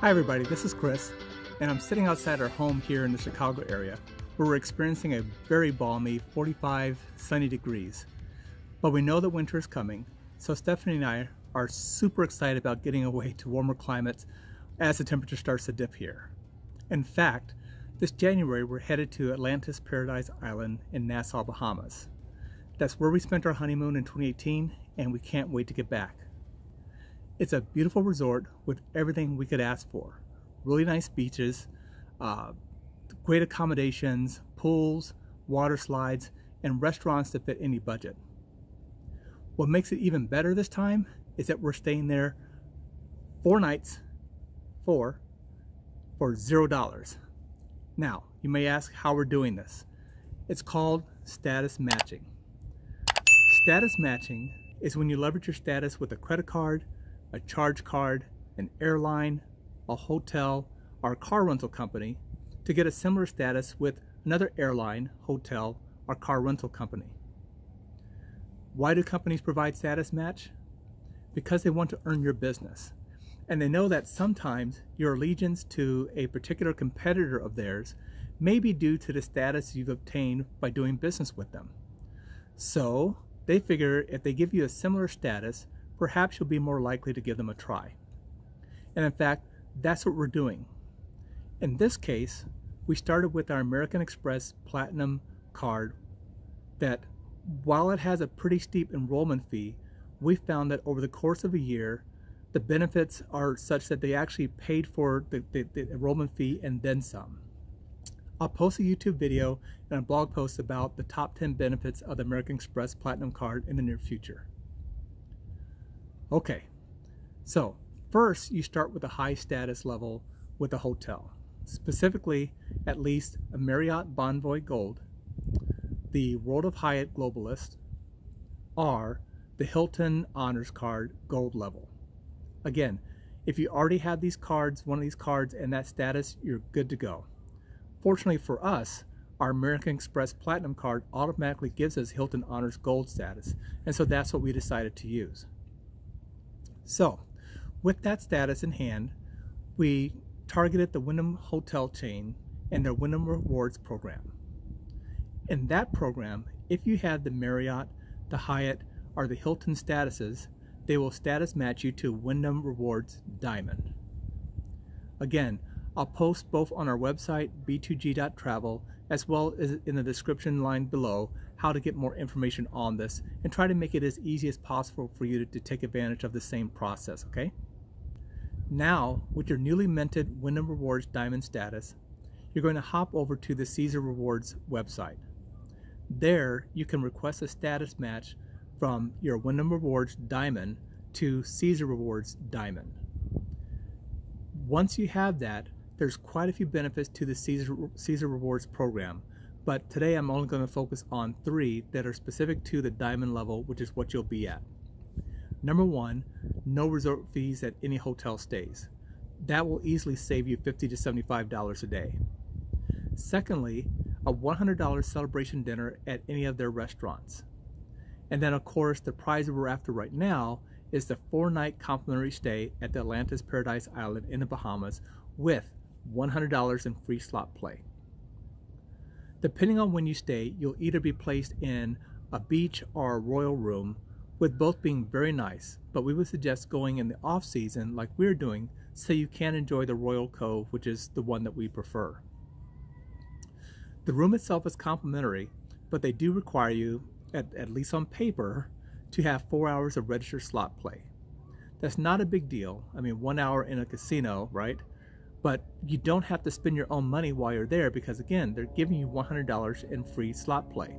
Hi everybody, this is Chris, and I'm sitting outside our home here in the Chicago area where we're experiencing a very balmy 45 sunny degrees. But we know that winter is coming, so Stephanie and I are super excited about getting away to warmer climates as the temperature starts to dip here. In fact, this January we're headed to Atlantis Paradise Island in Nassau, Bahamas. That's where we spent our honeymoon in 2018, and we can't wait to get back. It's a beautiful resort with everything we could ask for. Really nice beaches, great accommodations, pools, water slides, and restaurants that fit any budget. What makes it even better this time is that we're staying there 4 nights for $0. Now, you may ask how we're doing this. It's called status matching. Status matching is when you leverage your status with a credit card, a charge card, an airline, a hotel, or a car rental company to get a similar status with another airline, hotel, or car rental company. Why do companies provide status match? Because they want to earn your business. And they know that sometimes your allegiance to a particular competitor of theirs may be due to the status you've obtained by doing business with them. So they figure if they give you a similar status, perhaps you'll be more likely to give them a try. And in fact, that's what we're doing. In this case, we started with our American Express Platinum card that, while it has a pretty steep enrollment fee, we found that over the course of a year, the benefits are such that they actually paid for the enrollment fee and then some. I'll post a YouTube video and a blog post about the top 10 benefits of the American Express Platinum card in the near future. Okay, so first you start with a high status level with a hotel, specifically at least a Marriott Bonvoy Gold, the World of Hyatt Globalist, or the Hilton Honors Card Gold level. Again, if you already have these cards, one of these cards and that status, you're good to go. Fortunately for us, our American Express Platinum card automatically gives us Hilton Honors Gold status, and so that's what we decided to use. So, with that status in hand, we targeted the Wyndham hotel chain and their Wyndham Rewards program. In that program, if you have the Marriott, the Hyatt, or the Hilton statuses, they will status match you to Wyndham Rewards Diamond. Again, I'll post both on our website, b2g.travel, as well as in the description line below how to get more information on this and try to make it as easy as possible for you to take advantage of the same process, okay? Now, with your newly minted Wyndham Rewards Diamond status, you're going to hop over to the Caesar Rewards website. There, you can request a status match from your Wyndham Rewards Diamond to Caesar Rewards Diamond. Once you have that, there's quite a few benefits to the Caesar Rewards program, but today I'm only going to focus on 3 that are specific to the Diamond level, which is what you'll be at. Number 1, no resort fees at any hotel stays. That will easily save you $50 to $75 a day. Secondly, a $100 celebration dinner at any of their restaurants. And then of course the prize that we're after right now is the 4-night complimentary stay at the Atlantis Paradise Island in the Bahamas with $100 in free slot play. Depending on when you stay, you'll either be placed in a beach or a royal room, with both being very nice, but we would suggest going in the off season like we're doing so you can enjoy the Royal Cove, which is the one that we prefer. The room itself is complimentary, but they do require you, at least on paper, to have 4 hours of registered slot play. That's not a big deal. I mean, 1 hour in a casino, right? But you don't have to spend your own money while you're there because, again, they're giving you $100 in free slot play.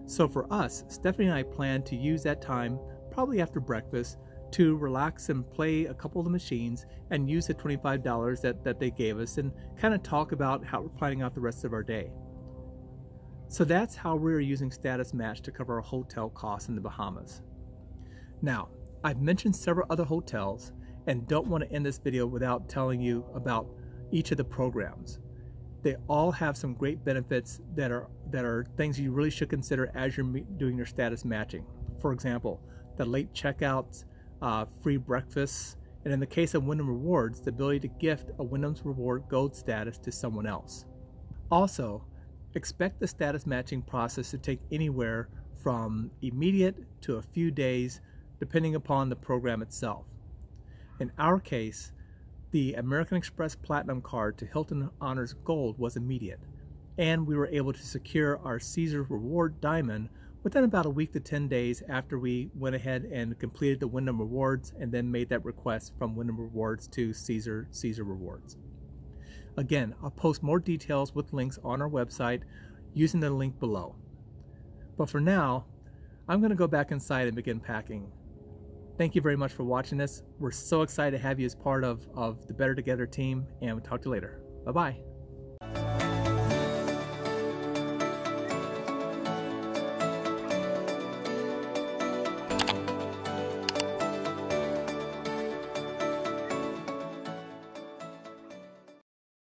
So for us, Stephanie and I plan to use that time, probably after breakfast, to relax and play a couple of the machines and use the $25 that they gave us and kind of talk about how we're planning out the rest of our day. So that's how we're using Status Match to cover our hotel costs in the Bahamas. Now, I've mentioned several other hotels and don't want to end this video without telling you about each of the programs. They all have some great benefits that are things you really should consider as you're doing your status matching. For example, the late checkouts, free breakfasts, and in the case of Wyndham Rewards, the ability to gift a Wyndham's Reward Gold status to someone else. Also, expect the status matching process to take anywhere from immediate to a few days, depending upon the program itself. In our case, the American Express Platinum card to Hilton Honors Gold was immediate, and we were able to secure our Caesar Reward Diamond within about a week to 10 days after we went ahead and completed the Wyndham Rewards and then made that request from Wyndham Rewards to Caesar Rewards. Again, I'll post more details with links on our website using the link below. But for now, I'm going to go back inside and begin packing. Thank you very much for watching this. We're so excited to have you as part of the Better Together team, and we'll talk to you later. Bye-bye.